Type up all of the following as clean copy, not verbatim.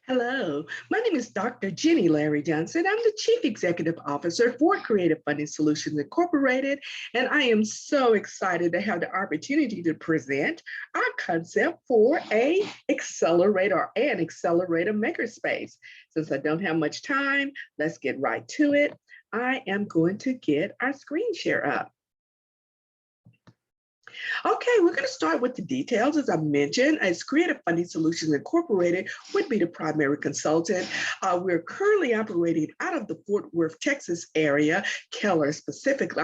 Hello, my name is Dr. Jenny Larry Johnson. I'm the Chief Executive Officer for Creative Funding Solutions Incorporated, and I am so excited to have the opportunity to present our concept for an accelerator makerspace. Since I don't have much time, let's get right to it. I am going to get our screen share up. Okay, we're going to start with the details. As I mentioned, as Creative Funding Solutions Incorporated would be the primary consultant. We're currently operating out of the Fort Worth, Texas area, Keller specifically,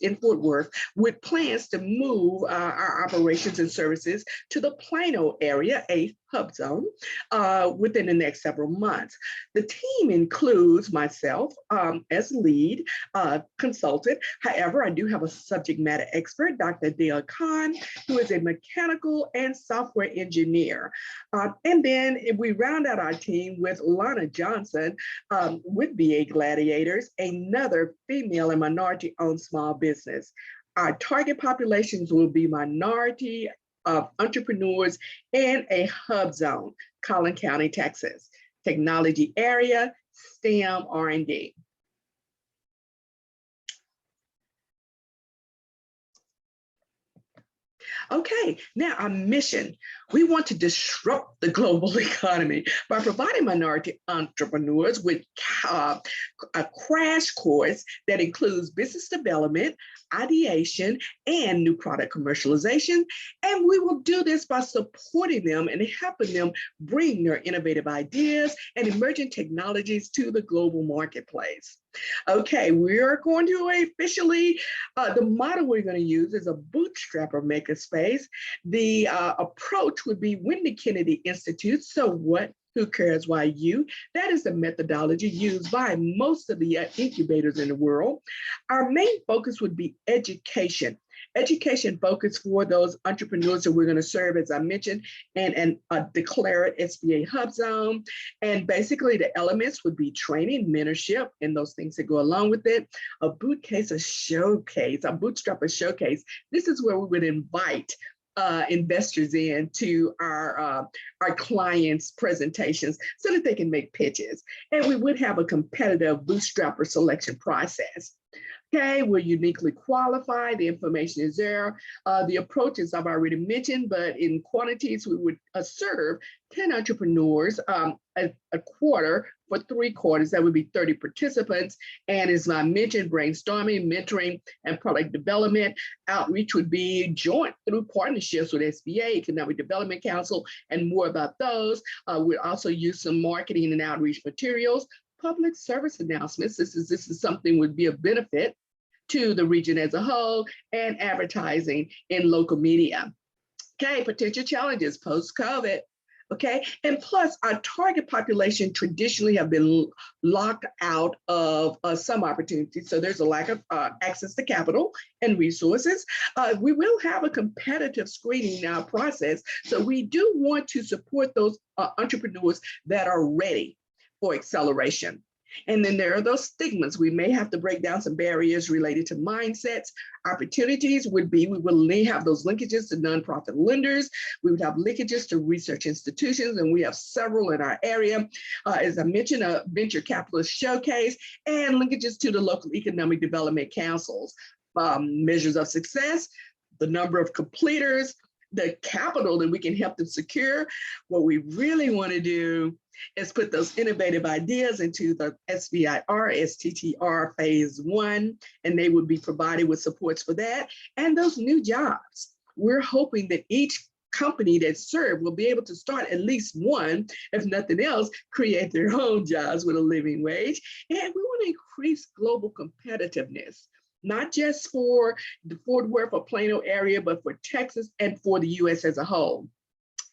in Fort Worth, with plans to move our operations and services to the Plano area, a hub zone, within the next several months. The team includes myself as lead consultant. However, I do have a subject matter expert, Dr. Dale Khan, who is a mechanical and software engineer. And then if we round out our team with Lana Johnson with BA Gladiators, another female and minority-owned small business. Our target populations will be minority entrepreneurs in a hub zone, Collin County, Texas. Technology area, STEM, R&D. Okay, now our mission. We want to disrupt the global economy by providing minority entrepreneurs with a crash course that includes business development, ideation, and new product commercialization. And we will do this by supporting them and helping them bring their innovative ideas and emerging technologies to the global marketplace. Okay, we are going to officially, the model we're going to use is a Bootstrapper Makerspace. The approach would be Wendy Kennedy Institute. So what? Who cares why you? That is the methodology used by most of the incubators in the world. Our main focus would be education. Education focus for those entrepreneurs that we're going to serve, as I mentioned, and declare it SBA Hub Zone. And basically the elements would be training, mentorship, and those things that go along with it. A bootcase, a showcase, a Bootstrapper showcase. This is where we would invite investors in to our clients' presentations so that they can make pitches. And we would have a competitive Bootstrapper selection process. Okay, we're uniquely qualified. The information is there. The approaches I've already mentioned, but in quantities, we would serve 10 entrepreneurs a quarter for 3 quarters. That would be 30 participants. And as I mentioned, brainstorming, mentoring, and product development. Outreach would be joint through partnerships with SBA, Economic Development Council, and more about those. We'll also use some marketing and outreach materials. Public service announcements. This is something would be a benefit to the region as a whole, and advertising in local media. Okay, potential challenges post-COVID. Okay, and plus our target population traditionally have been locked out of some opportunities. So there's a lack of access to capital and resources. We will have a competitive screening process. So we do want to support those entrepreneurs that are ready for acceleration. And then there are those stigmas. We may have to break down some barriers related to mindsets. Opportunities would be, we will have those linkages to nonprofit lenders. We would have linkages to research institutions, and we have several in our area. As I mentioned, a venture capitalist showcase and linkages to the local economic development councils. Measures of success, the number of completers, the capital that we can help them secure. What we really want to do is put those innovative ideas into the SBIR, STTR phase 1, and they would be provided with supports for that. And those new jobs, we're hoping that each company that's served will be able to start at least one, if nothing else, create their own jobs with a living wage. And we want to increase global competitiveness, not just for the Fort Worth or Plano area, but for Texas and for the US as a whole.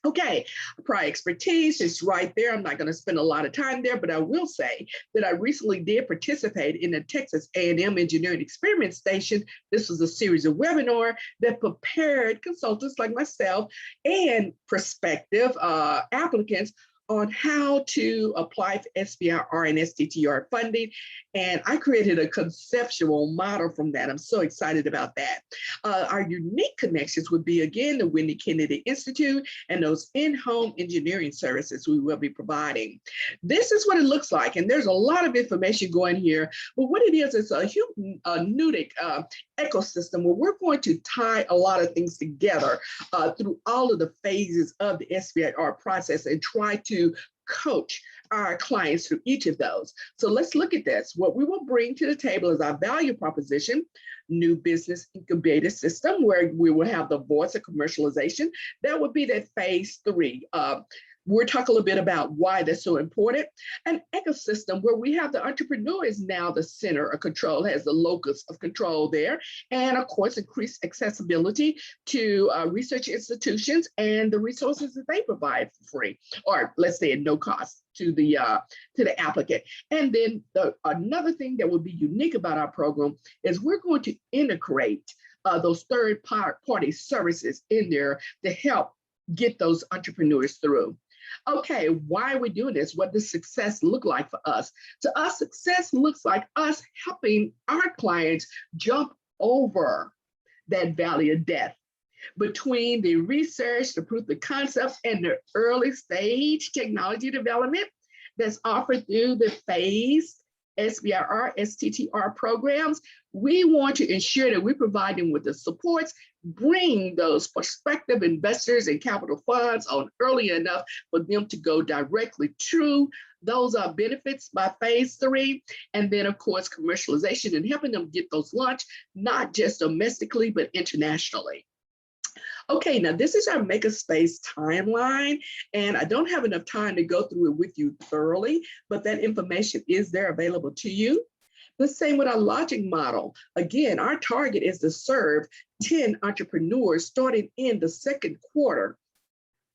Okay, prior expertise is right there. I'm not going to spend a lot of time there, but I will say that I recently did participate in the Texas A&M Engineering Experiment Station. This was a series of webinars that prepared consultants like myself and prospective applicants on how to apply for SBIR and STTR funding. And I created a conceptual model from that. I'm so excited about that. Our unique connections would be, again, the Wendy Kennedy Institute and those in-home engineering services we will be providing. This is what it looks like. And there's a lot of information going here. But what it is, it's a hermeneutic ecosystem where we're going to tie a lot of things together through all of the phases of the SBIR process and try to coach our clients through each of those. So let's look at this. What we will bring to the table is our value proposition, new business incubator system, where we will have the voice of commercialization. That would be that phase 3. We'll talk a little bit about why that's so important. An ecosystem where we have the entrepreneur is now the center of control, has the locus of control there. And of course, increased accessibility to research institutions and the resources that they provide for free, or let's say at no cost to the applicant. And then another thing that will be unique about our program is we're going to integrate those third-party services in there to help get those entrepreneurs through. Okay, why are we doing this? What does success look like for us? To us, success looks like us helping our clients jump over that valley of death between the research, the proof of concept, and the early stage technology development that's offered through the phased SBIR, STTR programs. We want to ensure that we provide them with the supports, bring those prospective investors and capital funds on early enough for them to go directly to those benefits by phase 3. And then, of course, commercialization and helping them get those launched, not just domestically, but internationally. Okay, now this is our Makerspace timeline, and I don't have enough time to go through it with you thoroughly, but that information is there available to you. The same with our lodging model. Again, our target is to serve 10 entrepreneurs starting in the second quarter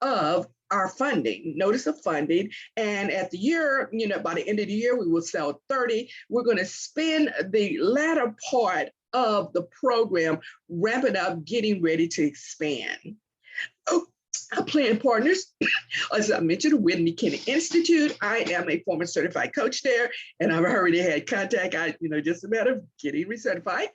of our funding, notice of funding. And at the year, by the end of the year, we will sell 30. We're going to spend the latter part of the program ramping up, getting ready to expand. Oh, our plan partners, as I mentioned, Wendy Kennedy Institute. I am a former certified coach there, and I've already had contact. Just a matter of getting recertified.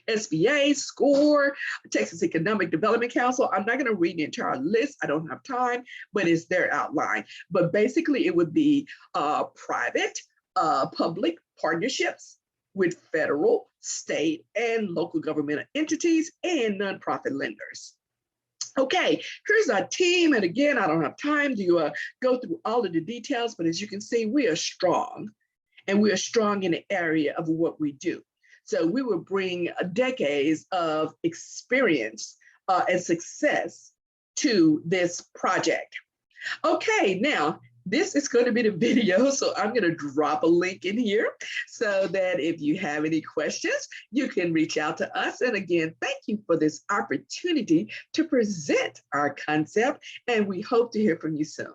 SBA, SCORE, Texas Economic Development Council. I'm not going to read the entire list. I don't have time, but it's their outline. But basically, it would be private, public partnerships with federal, state, and local government entities and nonprofit lenders. Okay, here's our team. And again, I don't have time to go through all of the details, but as you can see, we are strong, and we are strong in the area of what we do. So we will bring decades of experience and success to this project. Okay, now, this is going to be the video, so I'm going to drop a link in here so that if you have any questions, you can reach out to us. And again, thank you for this opportunity to present our concept, and we hope to hear from you soon.